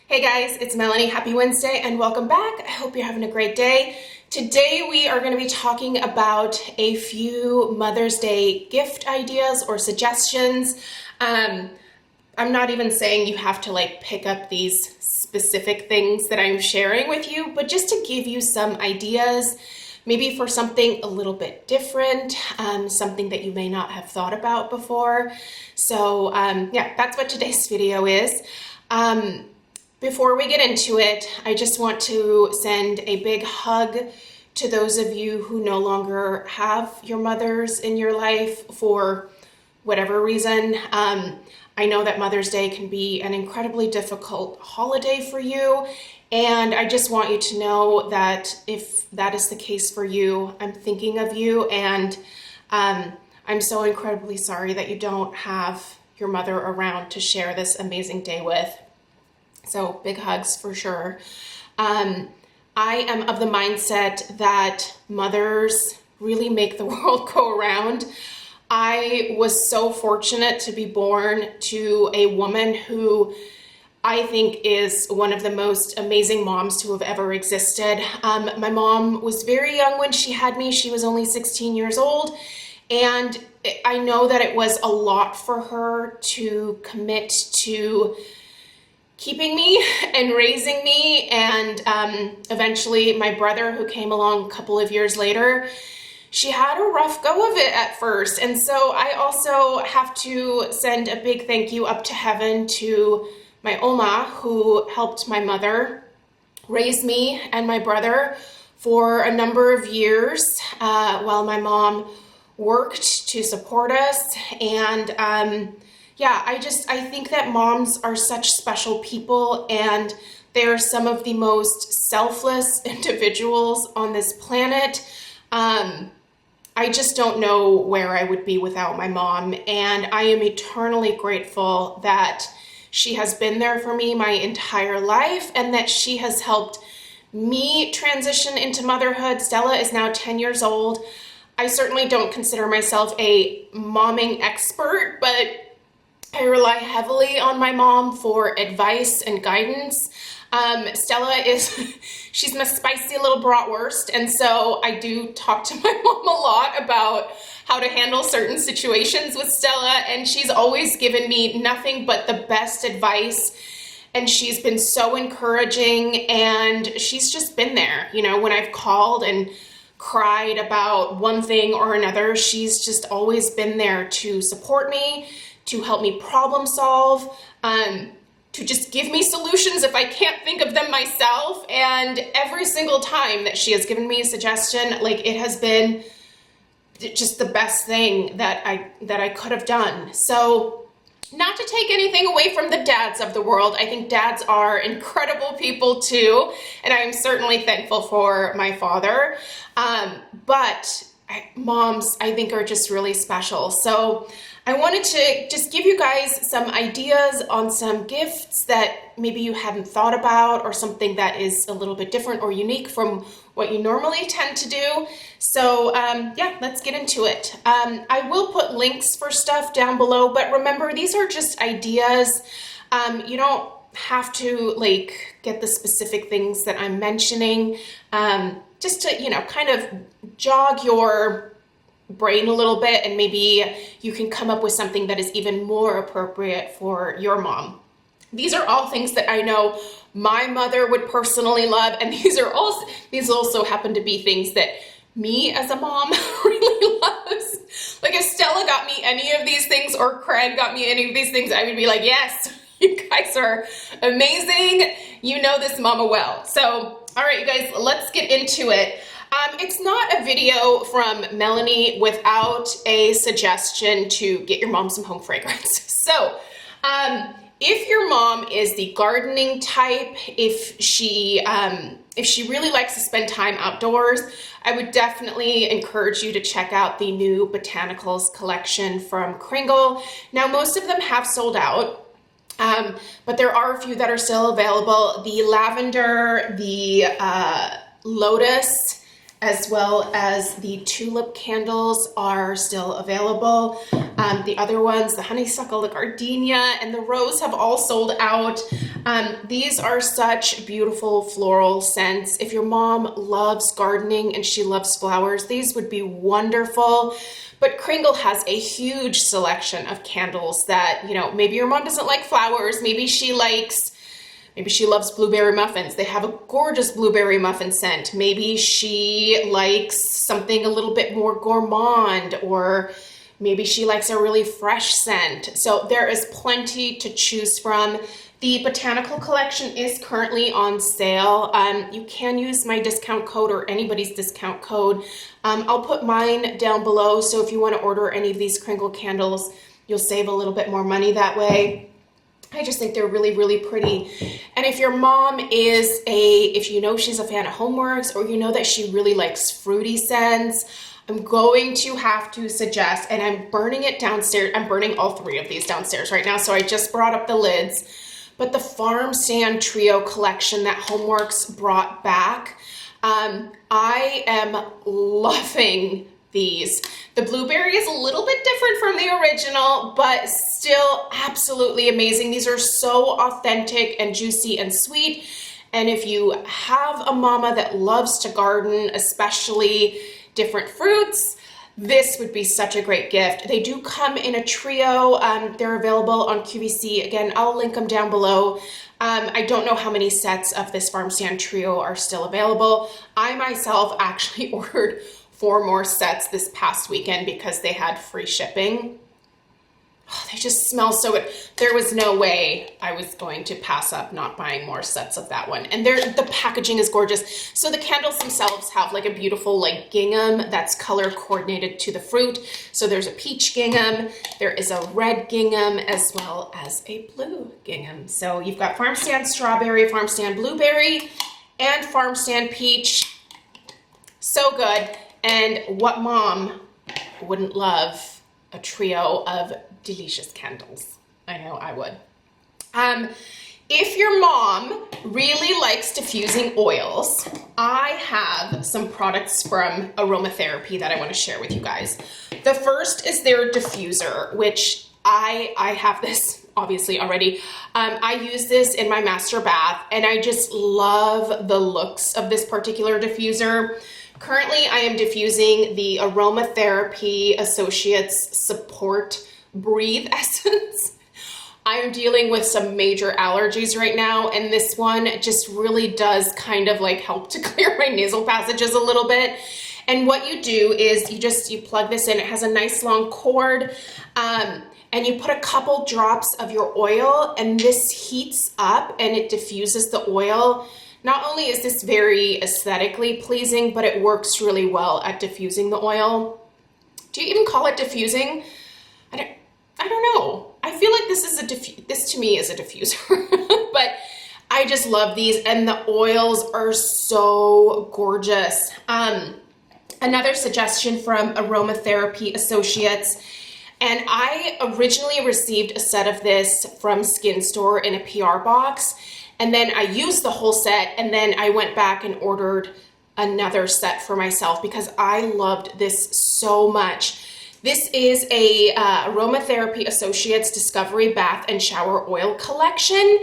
Hey guys, it's Melanie. Happy Wednesday and welcome back. I hope you're having a great day. Today we are going to be talking about a few Mother's Day gift ideas or suggestions. I'm not even saying you have to pick up these specific things that I'm sharing with you, but just to give you some ideas, maybe for something a little bit different, something that you may not have thought about before. So yeah, that's what today's video is. Before we get into it, I just want to send a big hug to those of you who no longer have your mothers in your life for whatever reason. I know that Mother's Day can be an incredibly difficult holiday for you, and I just want you to know that if that is the case for you, I'm thinking of you, and I'm so incredibly sorry that you don't have your mother around to share this amazing day with. So big hugs for sure. I am of the mindset that mothers really make the world go around. I was so fortunate to be born to a woman who I think is one of the most amazing moms to have ever existed. My mom was very young when she had me. She was only 16 years old. And I know that it was a lot for her to commit to keeping me and raising me, and eventually my brother, who came along a couple of years later, she had a rough go of it at first. And so I also have to send a big thank you up to heaven to my momma, who helped my mother raise me and my brother for a number of years while my mom worked to support us. And yeah, I think that moms are such special people, and they are some of the most selfless individuals on this planet. I just don't know where I would be without my mom, and I am eternally grateful that she has been there for me my entire life and that she has helped me transition into motherhood. Stella is now 10 years old. I certainly don't consider myself a momming expert, but I rely heavily on my mom for advice and guidance. Stella she's my spicy little bratwurst, and so I do talk to my mom a lot about how to handle certain situations with Stella, and she's always given me nothing but the best advice, and she's been so encouraging, and she's just been there. You know, when I've called and cried about one thing or another, she's just always been there to support me, to help me problem solve, to just give me solutions if I can't think of them myself. And every single time that she has given me a suggestion, it has been just the best thing that I could have done. So, not to take anything away from the dads of the world, I think dads are incredible people too, and I am certainly thankful for my father. But moms, I think, are just really special. So I wanted to just give you guys some ideas on some gifts that maybe you hadn't thought about, or something that is a little bit different or unique from what you normally tend to do. So yeah, let's get into it. I will put links for stuff down below, but remember, these are just ideas. You don't have to get the specific things that I'm mentioning, just to, kind of jog your brain a little bit, and maybe you can come up with something that is even more appropriate for your mom. These are all things that I know my mother would personally love, and these also happen to be things that me as a mom really loves. If Stella got me any of these things, or Craig got me any of these things, I would be like, yes, you guys are amazing. You know this mama well. So, all right, you guys, let's get into it. It's not a video from Melanie without a suggestion to get your mom some home fragrance. So, if your mom is the gardening type, if she really likes to spend time outdoors, I would definitely encourage you to check out the new Botanicals collection from Kringle. Now, most of them have sold out, but there are a few that are still available. The lavender, the lotus, as well as the tulip candles are still available. The other ones, the honeysuckle, the gardenia, and the rose have all sold out. These are such beautiful floral scents. If your mom loves gardening and she loves flowers, these would be wonderful. But Kringle has a huge selection of candles that, you know, maybe your mom doesn't like flowers, maybe she loves blueberry muffins. They have a gorgeous blueberry muffin scent. Maybe she likes something a little bit more gourmand, or maybe she likes a really fresh scent. So there is plenty to choose from. The botanical collection is currently on sale. You can use my discount code or anybody's discount code. I'll put mine down below, so if you want to order any of these Kringle candles, you'll save a little bit more money that way. I just think they're really, really pretty. And if your mom is if you know she's a fan of Homeworx, or you know that she really likes fruity scents, I'm going to have to suggest, and I'm burning it downstairs. I'm burning all three of these downstairs right now, so I just brought up the lids. But the Farm Stand Trio collection that Homeworx brought back, I am loving these. The blueberry is a little bit different from the original, but still absolutely amazing. These are so authentic and juicy and sweet. And if you have a mama that loves to garden, especially different fruits, this would be such a great gift. They do come in a trio. They're available on QVC. Again, I'll link them down below. I don't know how many sets of this Farm Stand Trio are still available. I myself actually ordered 4 more sets this past weekend because they had free shipping. Oh, they just smell so good. There was no way I was going to pass up not buying more sets of that one. And the packaging is gorgeous. So the candles themselves have like a beautiful like gingham that's color coordinated to the fruit. So there's a peach gingham, there is a red gingham, as well as a blue gingham. So you've got Farm Stand Strawberry, Farm Stand Blueberry, and Farm Stand Peach. So good. And what mom wouldn't love a trio of delicious candles? I know I would. If your mom really likes diffusing oils, I have some products from Aromatherapy that I want to share with you guys. The first is their diffuser, which I have this obviously already. I use this in my master bath, and I just love the looks of this particular diffuser. Currently, I am diffusing the Aromatherapy Associates Support Breathe Essence. I am dealing with some major allergies right now, and this one just really does kind of like help to clear my nasal passages a little bit. And what you do is you plug this in. It has a nice long cord, and you put a couple drops of your oil, and this heats up and it diffuses the oil. Not only is this very aesthetically pleasing, but it works really well at diffusing the oil. Do you even call it diffusing? I don't know. I feel like this to me is a diffuser, but I just love these, and the oils are so gorgeous. Another suggestion from Aromatherapy Associates, and I originally received a set of this from Skin Store in a PR box. And then I used the whole set, and then I went back and ordered another set for myself because I loved this so much. This is a Aromatherapy Associates Discovery Bath and Shower Oil Collection.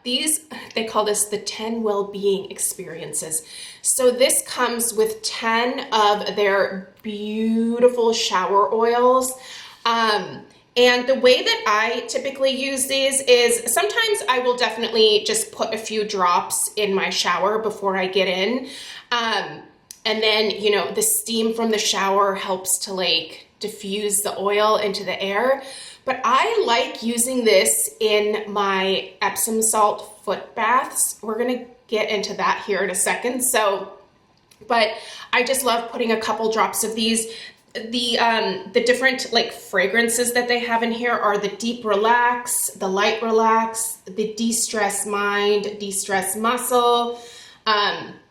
They call this the 10 Well-Being Experiences. So this comes with 10 of their beautiful shower oils. And the way that I typically use these is sometimes I will definitely just put a few drops in my shower before I get in. And then, you know, the steam from the shower helps to like diffuse the oil into the air. But I like using this in my Epsom salt foot baths. We're gonna get into that here in a second. But I just love putting a couple drops of these. The different like fragrances that they have in here are the Deep Relax, the Light Relax, the De-Stress Mind, De-Stress Muscle.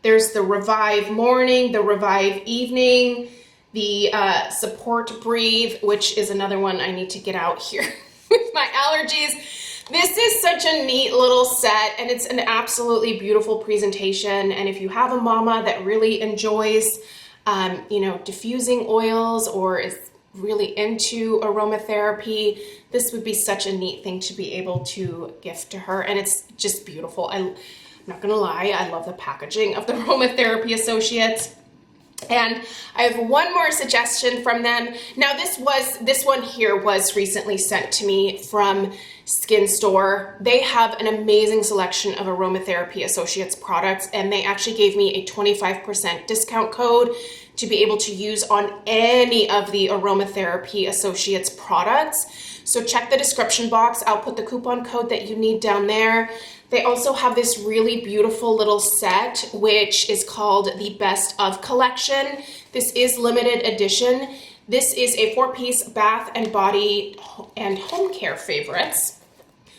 There's the Revive Morning, the Revive Evening, the Support Breathe, which is another one I need to get out here with my allergies. This is such a neat little set, and it's an absolutely beautiful presentation. And if you have a mama that really enjoys you know, diffusing oils, or is really into aromatherapy, this would be such a neat thing to be able to gift to her. And it's just beautiful. I'm not gonna lie, I love the packaging of the Aromatherapy Associates. And I have one more suggestion from them. Now this one here was recently sent to me from Skin Store. They have an amazing selection of Aromatherapy Associates products, and they actually gave me a 25% discount code to be able to use on any of the Aromatherapy Associates products. So check the description box. I'll put the coupon code that you need down there. They also have this really beautiful little set, which is called the Best of Collection. This is limited edition. This is a 4-piece bath and body and home care favorites.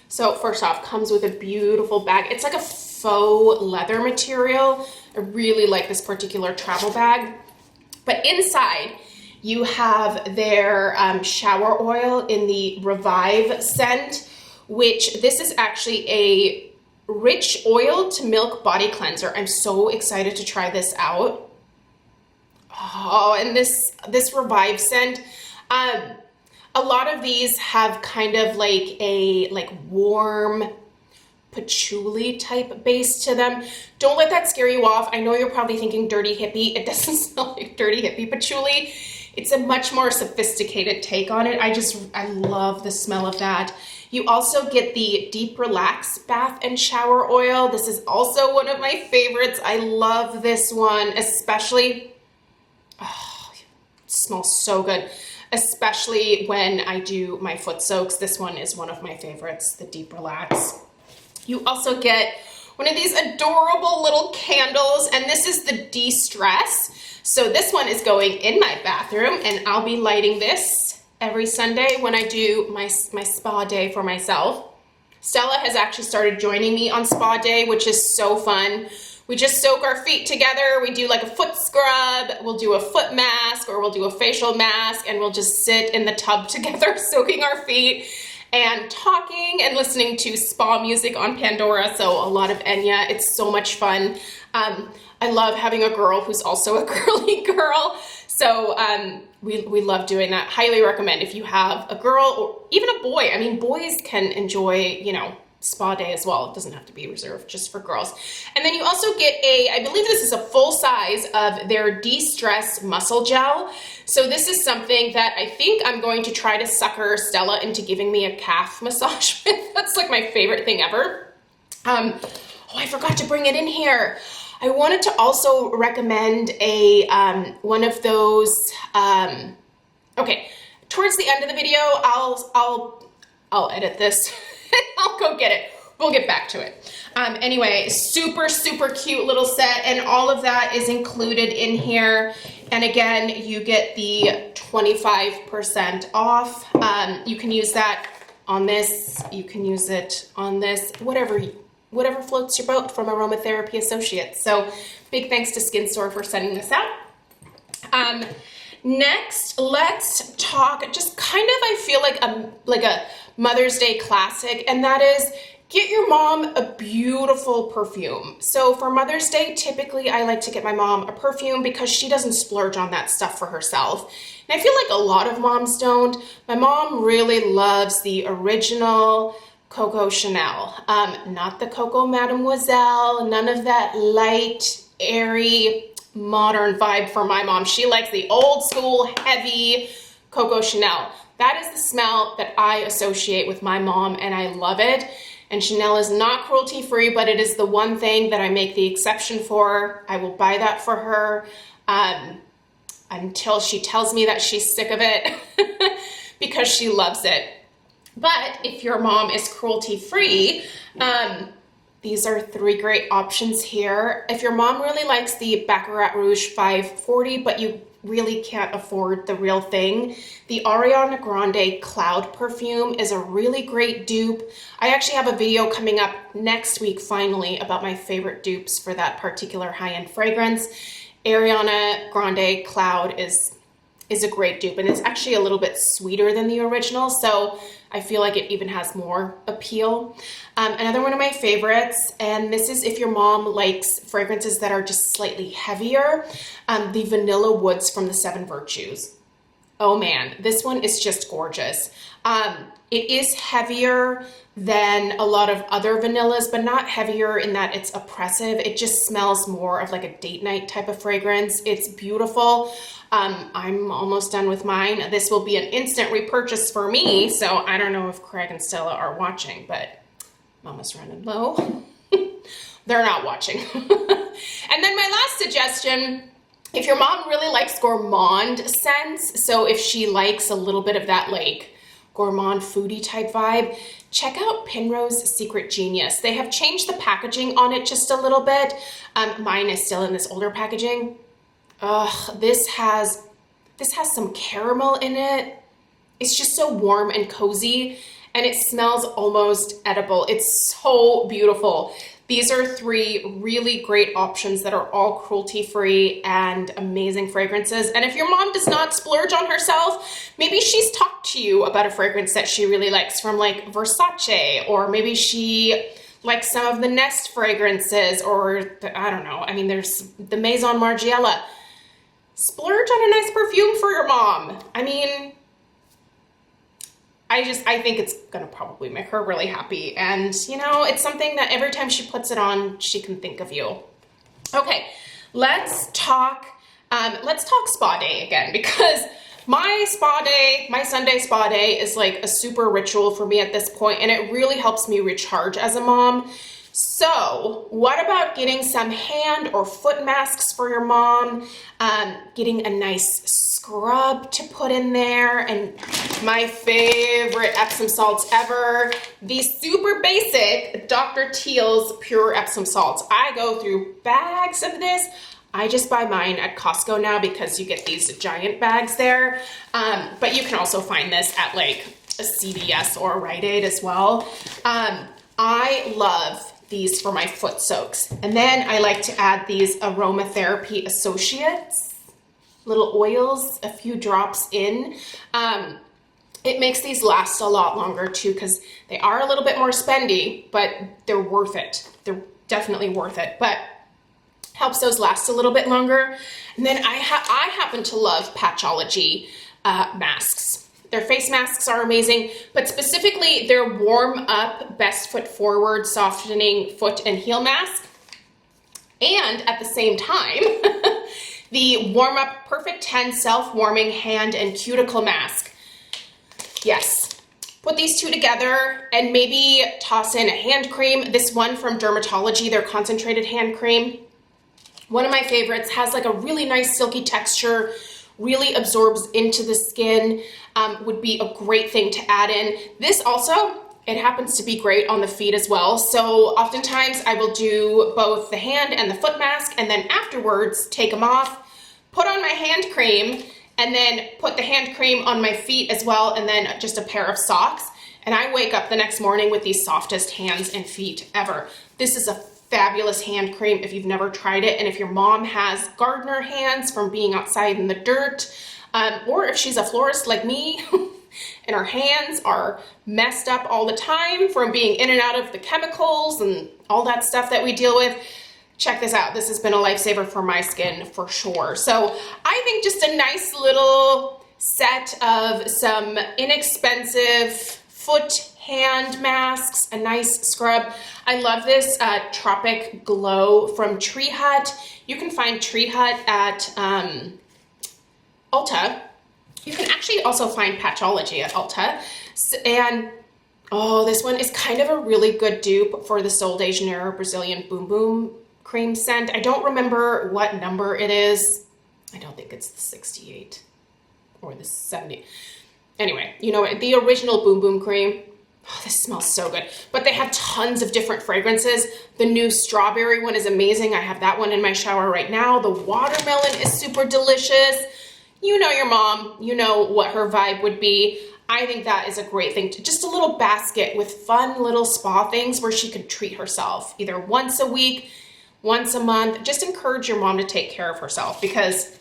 So first off, comes with a beautiful bag. It's like a faux leather material. I really like this particular travel bag. But inside, you have their shower oil in the Revive scent, which this is actually a rich oil to milk body cleanser. I'm so excited to try this out. Oh, and this Revive scent, a lot of these have kind of like a warm patchouli type base to them. Don't let that scare you off. I know you're probably thinking dirty hippie. It doesn't smell like dirty hippie patchouli. It's a much more sophisticated take on it. I love the smell of that. You also get the Deep Relax Bath and Shower Oil. This is also one of my favorites. I love this one, especially, oh, it smells so good, especially when I do my foot soaks. This one is one of my favorites, the Deep Relax. You also get one of these adorable little candles, and this is the De-Stress. So this one is going in my bathroom, and I'll be lighting this every Sunday when I do my spa day for myself. Stella has actually started joining me on spa day, which is so fun. We just soak our feet together. We do like a foot scrub. We'll do a foot mask, or we'll do a facial mask, and we'll just sit in the tub together, soaking our feet and talking and listening to spa music on Pandora. So a lot of Enya. It's so much fun. I love having a girl who's also a girly girl. So we love doing that. Highly recommend if you have a girl or even a boy. I mean, boys can enjoy, spa day as well. It doesn't have to be reserved just for girls. And then you also get I believe this is a full size of their De-Stress Muscle Gel. So this is something that I think I'm going to try to sucker Stella into giving me a calf massage with. That's like my favorite thing ever. Oh, I forgot to bring it in here. I wanted to also recommend one of those, okay, towards the end of the video, I'll edit this. I'll go get it. We'll get back to it. Anyway, super, super cute little set, and all of that is included in here. And again, you get the 25% off. You can use that on this. You can use it on this, whatever floats your boat from Aromatherapy Associates. So big thanks to Skin Store for sending this out. Next, let's talk just kind of, I feel like a Mother's Day classic, and that is get your mom a beautiful perfume. So for Mother's Day, typically I like to get my mom a perfume because she doesn't splurge on that stuff for herself. And I feel like a lot of moms don't. My mom really loves the original Coco Chanel, not the Coco Mademoiselle, none of that light, airy, modern vibe for my mom. She likes the old school, heavy Coco Chanel. That is the smell that I associate with my mom, and I love it. And Chanel is not cruelty free, but it is the one thing that I make the exception for. I will buy that for her until she tells me that she's sick of it because she loves it. But if your mom is cruelty free, these are 3 great options here. If your mom really likes the Baccarat Rouge 540, but you really can't afford the real thing, the Ariana Grande Cloud perfume is a really great dupe. I actually have a video coming up next week, finally, about my favorite dupes for that particular high-end fragrance. Ariana Grande Cloud is a great dupe, and it's actually a little bit sweeter than the original, so I feel like it even has more appeal. Another one of my favorites, and this is if your mom likes fragrances that are just slightly heavier, the Vanilla Woods from the 7 Virtues. Oh man, this one is just gorgeous. It is heavier than a lot of other vanillas, but not heavier in that it's oppressive. It just smells more of like a date night type of fragrance. It's beautiful. I'm almost done with mine. This will be an instant repurchase for me, so I don't know if Craig and Stella are watching, but Mama's running low. They're not watching. And then my last suggestion, if your mom really likes gourmand scents, so if she likes a little bit of that like gourmand foodie type vibe, check out Penrose Secret Genius. They have changed the packaging on it just a little bit. Mine is still in this older packaging. This has some caramel in it. It's just so warm and cozy, and it smells almost edible. It's so beautiful. These are 3 really great options that are all cruelty-free and amazing fragrances. And if your mom does not splurge on herself, maybe she's talked to you about a fragrance that she really likes from like Versace, or maybe she likes some of the Nest fragrances, or I don't know. I mean, there's the Maison Margiela. Splurge on a nice perfume for your mom. I mean, I think it's gonna probably make her really happy. And you know, it's something that every time she puts it on, she can think of you. Okay, let's talk spa day again, because my spa day, my Sunday spa day is like a super ritual for me at this point, and it really helps me recharge as a mom. So what about getting some hand or foot masks for your mom, getting a nice scrub to put in there, and my favorite Epsom salts ever, the super basic Dr. Teal's Pure Epsom Salts. I go through bags of this. I just buy mine at Costco now because you get these giant bags there, but you can also find this at like a CVS or a Rite Aid as well. I love these for my foot soaks. And then I like to add these Aromatherapy Associates, little oils, a few drops in. It makes these last a lot longer too, because they are a little bit more spendy, but they're worth it. They're definitely worth it, but helps those last a little bit longer. And then I happen to love Patchology masks. Their face masks are amazing, but specifically their warm up best foot forward softening foot and heel mask. And at the same time, the warm up perfect 10 self-warming hand and cuticle mask. Yes, put these 2 together and maybe toss in a hand cream. This one from Dermatology, their concentrated hand cream. One of my favorites, has like a really nice silky texture, really absorbs into the skin, would be a great thing to add in. This also, it happens to be great on the feet as well. So oftentimes I will do both the hand and the foot mask, and then afterwards take them off, put on my hand cream, and then put the hand cream on my feet as well, and then just a pair of socks. And I wake up the next morning with the softest hands and feet ever. This is a fabulous hand cream if you've never tried it, and if your mom has gardener hands from being outside in the dirt, or if she's a florist like me and her hands are messed up all the time from being in and out of the chemicals and all that stuff that we deal with, check this out. This has been a lifesaver for my skin for sure. So I think just a nice little set of some inexpensive foot hand masks, a nice scrub. I love this Tropic Glow from Tree Hut. You can find Tree Hut at Ulta. You can actually also find Patchology at Ulta. And oh, this one is kind of a really good dupe for the Sol de Janeiro Brazilian Boom Boom cream scent. I don't remember what number it is. I don't think it's the 68 or the 70. Anyway, you know, the original Boom Boom cream. Oh, this smells so good. But they have tons of different fragrances. The new strawberry one is amazing. I have that one in my shower right now. The watermelon is super delicious. You know your mom. You know what her vibe would be. I think that is a great thing. Just a little basket with fun little spa things where she could treat herself either once a week, once a month. Just encourage your mom to take care of herself, because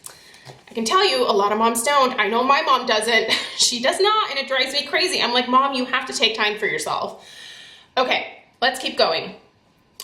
I can tell you, a lot of moms don't. I know my mom doesn't. She does not, and it drives me crazy. I'm like, Mom, you have to take time for yourself. Okay, let's keep going.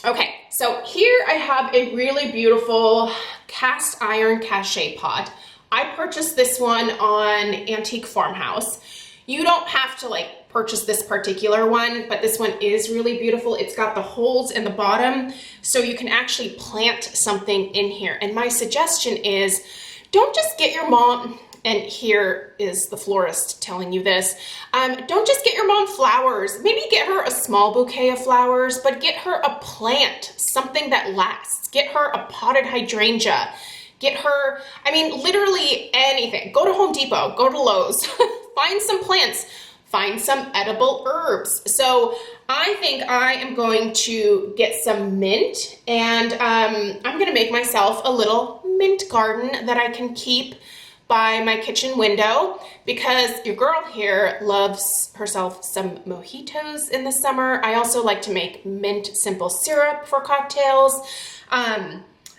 Okay, so here I have a really beautiful cast iron cachet pot. I purchased this one on Antique Farmhouse. You don't have to like purchase this particular one, but this one is really beautiful. It's got the holes in the bottom, so you can actually plant something in here. And my suggestion is, don't just get your mom, and here is the florist telling you this, don't just get your mom flowers. Maybe get her a small bouquet of flowers, but get her a plant, something that lasts. Get her a potted hydrangea. Get her, I mean, literally anything. Go to Home Depot, go to Lowe's, find some plants, find some edible herbs. So I think I am going to get some mint, and I'm gonna make myself a little mint garden that I can keep by my kitchen window, because your girl here loves herself some mojitos in the summer. I also like to make mint simple syrup for cocktails.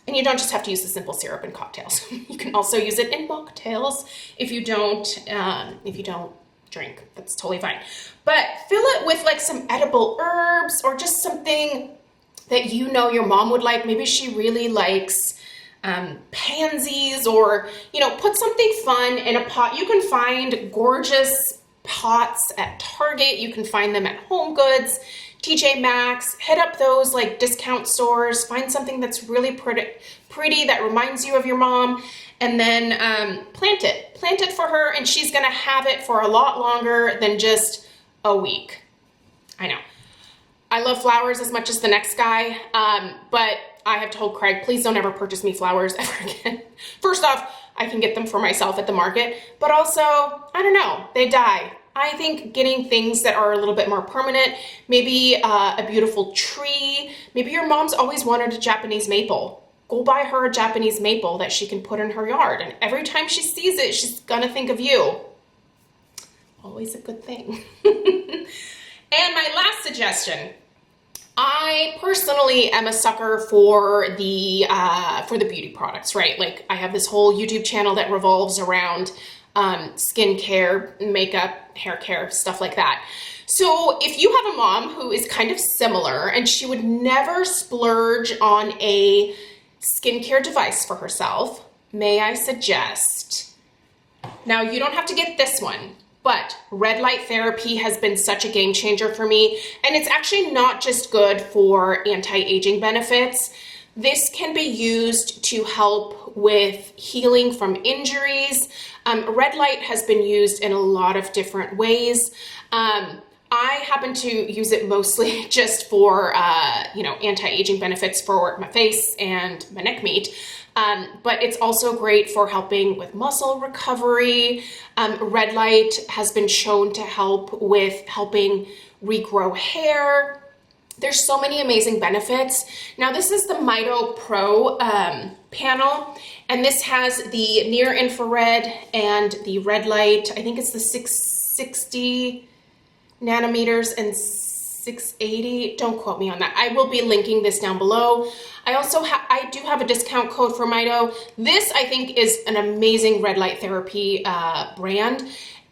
And you don't just have to use the simple syrup in cocktails. You can also use it in mocktails if you don't drink. That's totally fine. But fill it with like some edible herbs, or just something that you know your mom would like. Maybe she really likes pansies, or, you know, put something fun in a pot. You can find gorgeous pots at Target. You can find them at Home Goods, TJ Maxx. Hit up those like discount stores, find something that's really pretty that reminds you of your mom, and then plant it for her, and she's gonna have it for a lot longer than just a week. I know I love flowers as much as the next guy, but I have told Craig, please don't ever purchase me flowers ever again. First off, I can get them for myself at the market, but also, I don't know, they die. I think getting things that are a little bit more permanent, maybe a beautiful tree. Maybe your mom's always wanted a Japanese maple. Go buy her a Japanese maple that she can put in her yard, and every time she sees it, she's gonna think of you. Always a good thing. And my last suggestion, I personally am a sucker for the beauty products, right? Like, I have this whole YouTube channel that revolves around skincare, makeup, hair care, stuff like that. So if you have a mom who is kind of similar and she would never splurge on a skincare device for herself, may I suggest, now you don't have to get this one, but red light therapy has been such a game changer for me. And it's actually not just good for anti-aging benefits. This can be used to help with healing from injuries. Red light has been used in a lot of different ways. I happen to use it mostly just for, anti-aging benefits for my face and my neck meat. But it's also great for helping with muscle recovery. Red light has been shown to help with helping regrow hair. There's so many amazing benefits. Now, this is the Mito Pro panel, and this has the near infrared and the red light. I think it's the 660 nanometers and 680. Don't quote me on that. I will be linking this down below. I do have a discount code for Mito. This, I think, is an amazing red light therapy brand.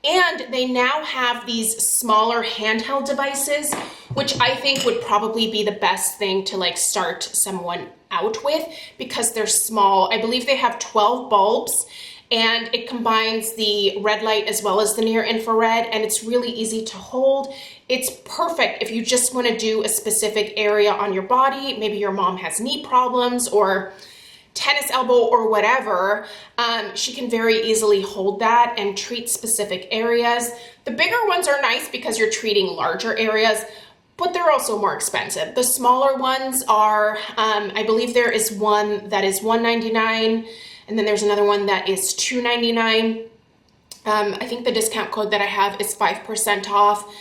And they now have these smaller handheld devices, which I think would probably be the best thing to like start someone out with, because they're small. I believe they have 12 bulbs, and it combines the red light as well as the near infrared, and it's really easy to hold. It's perfect if you just want to do a specific area on your body. Maybe your mom has knee problems or tennis elbow or whatever. She can very easily hold that and treat specific areas. The bigger ones are nice because you're treating larger areas, but they're also more expensive. The smaller ones are, I believe there is one that is $199, and then there's another one that is $299. I think the discount code that I have is 5% off.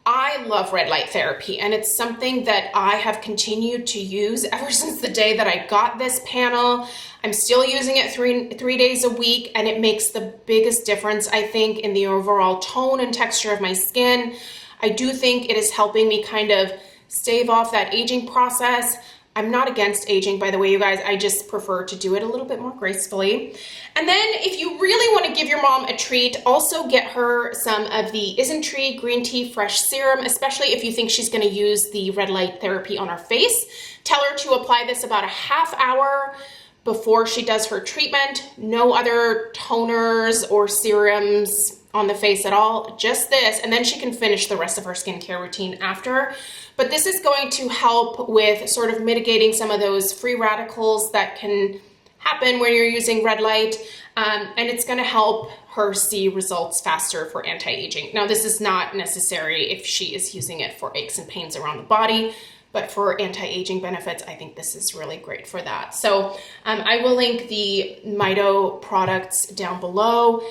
I love red light therapy, and it's something that I have continued to use ever since the day that I got this panel. I'm still using it three days a week, and it makes the biggest difference, I think, in the overall tone and texture of my skin. I do think it is helping me kind of stave off that aging process. I'm not against aging, by the way, you guys. I just prefer to do it a little bit more gracefully. And then if you really want to give your mom a treat, also get her some of the Isntree Green Tea Fresh Serum, especially if you think she's going to use the red light therapy on her face. Tell her to apply this about a half hour before she does her treatment. No other toners or serums on the face at all, just this, and then she can finish the rest of her skincare routine after. But this is going to help with sort of mitigating some of those free radicals that can happen when you're using red light, and it's going to help her see results faster for anti-aging. Now, this is not necessary if she is using it for aches and pains around the body, but for anti-aging benefits, I think this is really great for that. So I will link the Mito products down below.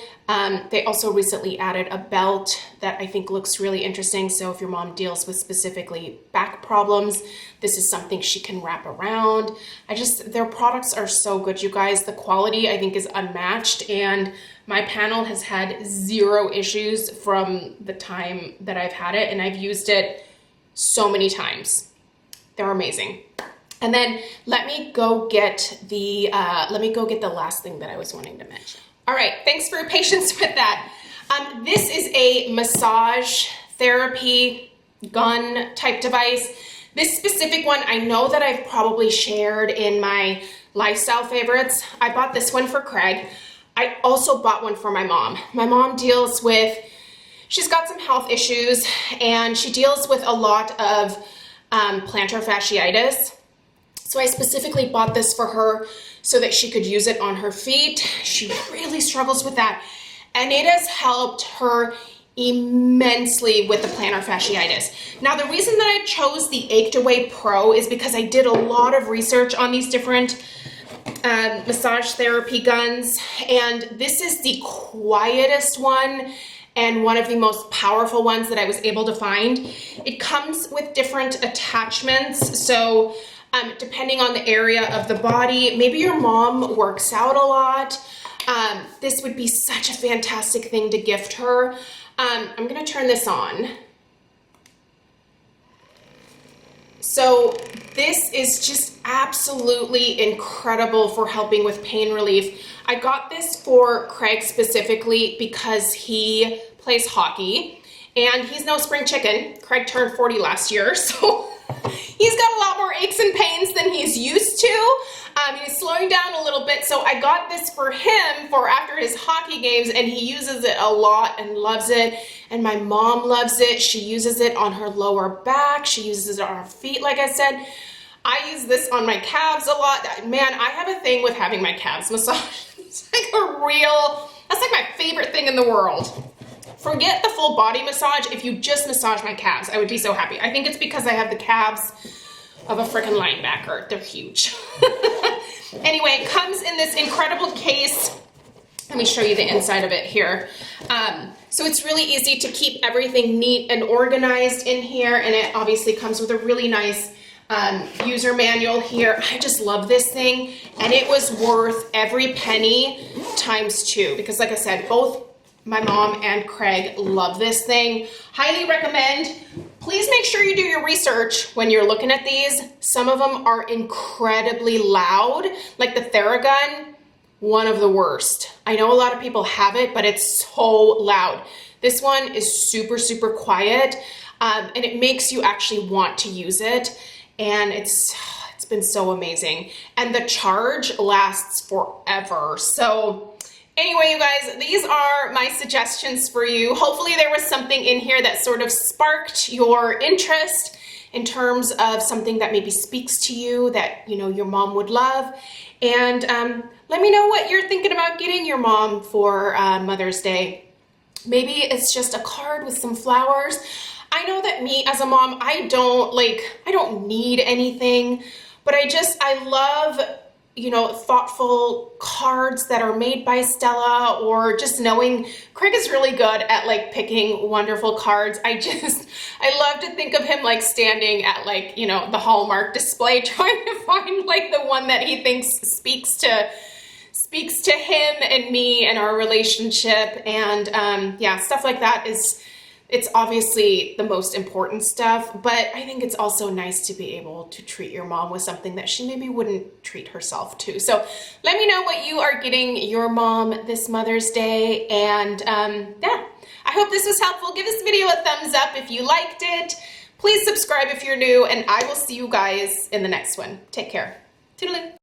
They also recently added a belt that I think looks really interesting. So if your mom deals with specifically back problems, this is something she can wrap around. Their products are so good, you guys. The quality I think is unmatched, and my panel has had zero issues from the time that I've had it, and I've used it so many times. They're amazing. And then let me go get the last thing that I was wanting to mention. All right, thanks for your patience with that. This is a massage therapy gun type device. This specific one, I know that I've probably shared in my lifestyle favorites. I bought this one for Craig. I also bought one for my mom. My mom she's got some health issues, and she deals with a lot of plantar fasciitis. So I specifically bought this for her so that she could use it on her feet. She really struggles with that, and it has helped her immensely with the plantar fasciitis. Now, the reason that I chose the Ached Away Pro is because I did a lot of research on these different massage therapy guns, and this is the quietest one and one of the most powerful ones that I was able to find. It comes with different attachments, so depending on the area of the body, maybe your mom works out a lot, this would be such a fantastic thing to gift her. I'm gonna turn this on. So this is just absolutely incredible for helping with pain relief. I got this for Craig specifically because he plays hockey and he's no spring chicken. Craig turned 40 last year, so he's got a lot more aches and pains than he's used to. He's slowing down a little bit, so I got this for him for after his hockey games, and he uses it a lot and loves it, and my mom loves it. She uses it on her lower back. She uses it on her feet, like I said. I use this on my calves a lot. Man, I have a thing with having my calves massaged. It's like that's like my favorite thing in the world. Forget the full body massage. If you just massage my calves, I would be so happy. I think it's because I have the calves of a freaking linebacker. They're huge. Anyway, it comes in this incredible case. Let me show you the inside of it here. So it's really easy to keep everything neat and organized in here, and it obviously comes with a really nice user manual here. I just love this thing, and it was worth every penny times two, because like I said, both my mom and Craig love this thing. Highly recommend. Please make sure you do your research when you're looking at these. Some of them are incredibly loud, like the Theragun, one of the worst. I know a lot of people have it, but it's so loud. This one is super, super quiet, and it makes you actually want to use it, and it's been so amazing. And the charge lasts forever. So anyway, you guys, these are my suggestions for you. Hopefully there was something in here that sort of sparked your interest in terms of something that maybe speaks to you that, you know, your mom would love. And let me know what you're thinking about getting your mom for Mother's Day. Maybe it's just a card with some flowers. I know that me as a mom, I don't need anything, but I love, you know, thoughtful cards that are made by Stella, or just knowing Craig is really good at like picking wonderful cards. I love to think of him like standing at like, you know, the Hallmark display trying to find like the one that he thinks speaks to him and me and our relationship. And yeah, stuff like that it's obviously the most important stuff, but I think it's also nice to be able to treat your mom with something that she maybe wouldn't treat herself to. So let me know what you are getting your mom this Mother's Day. And yeah, I hope this was helpful. Give this video a thumbs up if you liked it. Please subscribe if you're new, and I will see you guys in the next one. Take care. Toodaloo.